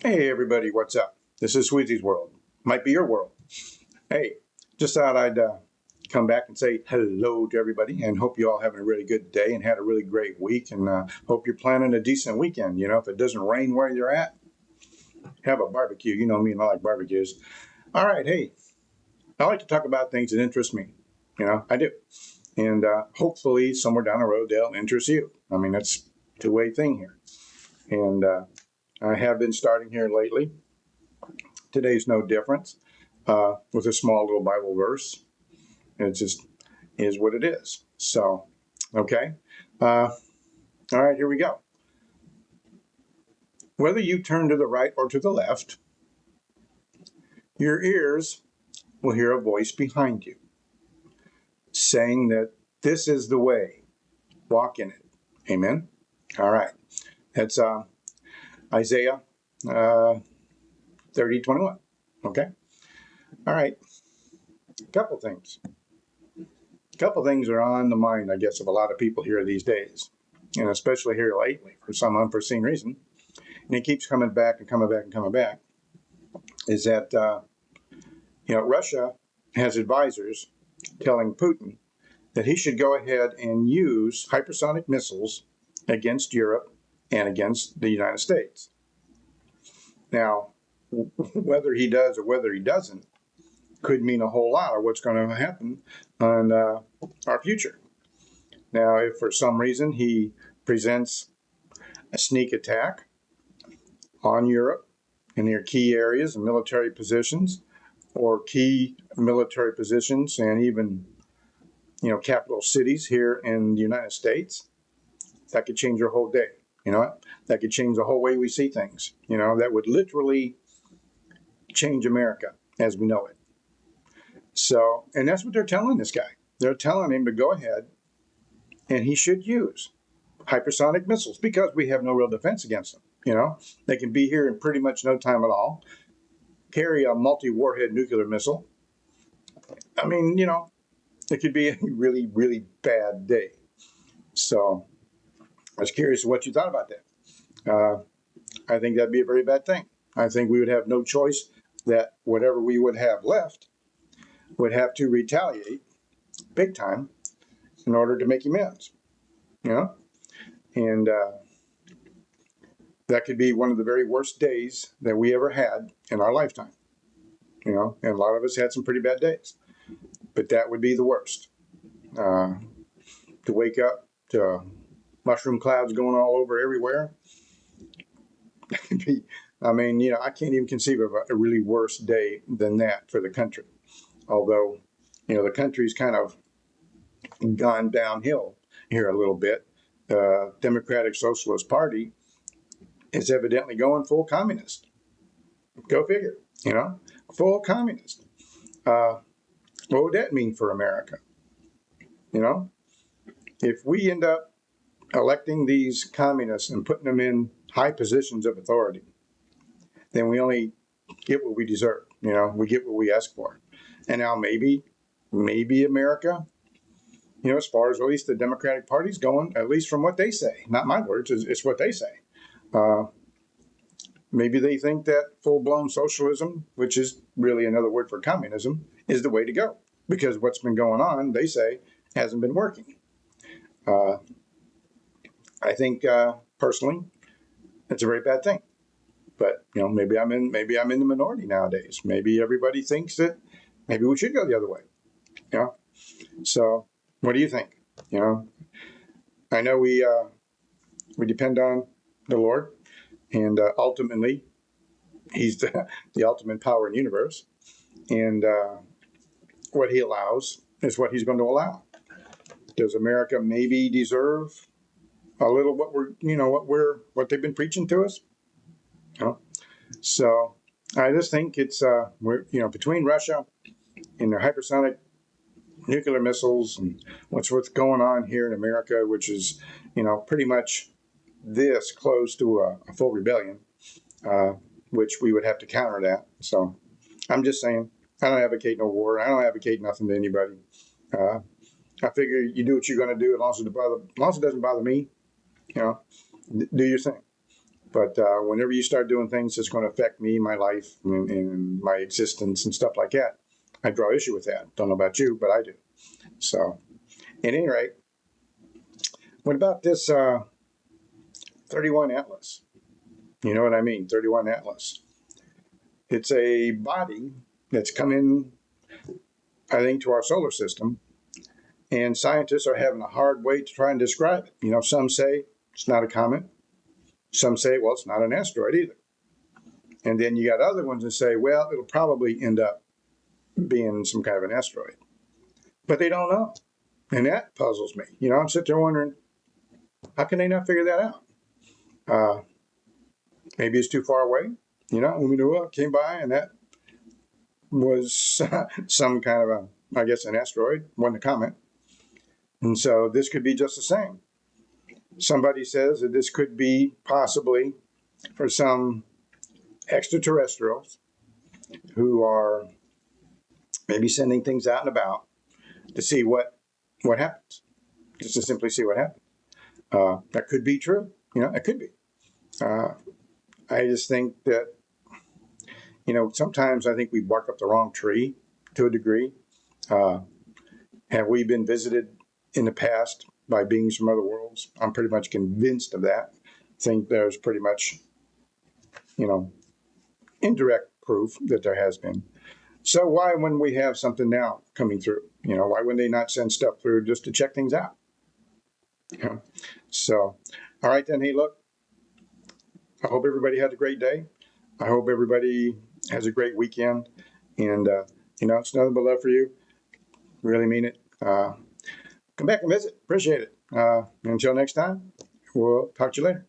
Hey everybody, what's up? This is Sweezy's World. Might be your world. Hey, just thought I'd come back and say hello to everybody and hope you all having a really good day and had a really great week and hope you're planning a decent weekend. You know, if it doesn't rain where you're at, have a barbecue. You know me and I like barbecues. All right, hey, I like to talk about things that interest me. You know, I do. And hopefully somewhere down the road they'll interest you. I mean, that's a two-way thing here. And I have been starting here lately. Today's no different with a small little Bible verse. It just is what it is. So, okay. All right, here we go. Whether you turn to the right or to the left, your ears will hear a voice behind you saying that this is the way, walk in it. Amen. All right. That's Isaiah 30:21. Okay. All right. Couple things. Couple things are on the mind, I guess, of a lot of people here these days, and especially here lately for some unforeseen reason. And it keeps coming back and coming back and coming back. Is that Russia has advisors telling Putin that he should go ahead and use hypersonic missiles against Europe and against the United States. Now, whether he does or whether he doesn't could mean a whole lot of what's going to happen on our future. Now, if for some reason he presents a sneak attack on Europe in their key areas and military positions, or key military positions and even capital cities here in the United States, that could change our whole day. You know what? That could change the whole way we see things. You know, that would literally change America as we know it. So, and that's what they're telling this guy. They're telling him to go ahead and he should use hypersonic missiles because we have no real defense against them. You know, they can be here in pretty much no time at all, carry a multi-warhead nuclear missile. I mean, it could be a really, really bad day. So I was curious what you thought about that. I think that'd be a very bad thing. I think we would have no choice, that whatever we would have left would have to retaliate big time in order to make amends. You know, and that could be one of the very worst days that we ever had in our lifetime. You know, and a lot of us had some pretty bad days, but that would be the worst. To wake up to mushroom clouds going all over everywhere. I mean, I can't even conceive of a really worse day than that for the country. Although, the country's kind of gone downhill here a little bit. The Democratic Socialist Party is evidently going full communist. Go figure, full communist. What would that mean for America? If we end up electing these communists and putting them in high positions of authority, then we only get what we deserve. We get what we ask for. And now maybe America, as far as at least the Democratic Party's going, at least from what they say, not my words, it's what they say. Maybe they think that full-blown socialism, which is really another word for communism, is the way to go. Because what's been going on, they say, hasn't been working. I think personally, it's a very bad thing. But maybe I'm in the minority nowadays. Maybe everybody thinks that maybe we should go the other way. So what do you think? I know we depend on the Lord, and ultimately, He's the ultimate power in the universe, and what He allows is what He's going to allow. Does America maybe deserve a little what they've been preaching to us? So I just think it's between Russia and their hypersonic nuclear missiles and what's going on here in America, which is pretty much this close to a full rebellion, which we would have to counter that. So I'm just saying, I don't advocate no war. I don't advocate nothing to anybody. I figure you do what you're going to do as long as it doesn't bother me. Do your thing. But whenever you start doing things that's going to affect me, my life, and my existence and stuff like that, I draw issue with that. Don't know about you, but I do. So, at any rate, what about this 31 Atlas? You know what I mean? 31 Atlas. It's a body that's come in, I think, to our solar system, and scientists are having a hard way to try and describe it. You know, some say it's not a comet. Some say, well, it's not an asteroid either. And then you got other ones that say, well, it'll probably end up being some kind of an asteroid. But they don't know. And that puzzles me. You know, I'm sitting there wondering, how can they not figure that out? Maybe it's too far away. You know, when we knew it came by and that was some kind of a, I guess, an asteroid, wasn't a comet. And so this could be just the same. Somebody says that this could be possibly for some extraterrestrials who are maybe sending things out and about to see what happens, just to simply see what happens. That could be true. You know, it could be. I just think that, you know, sometimes I think we bark up the wrong tree to a degree. Have we been visited in the past by beings from other worlds? I'm pretty much convinced of that. I think there's pretty much, you know, indirect proof that there has been. So why, when we have something now coming through, you know, why wouldn't they not send stuff through just to check things out? You know? So, all right then, hey, look, I hope everybody had a great day. I hope everybody has a great weekend. And, you know, it's nothing but love for you. Really mean it. Come back and visit. Appreciate it. Until next time, we'll talk to you later.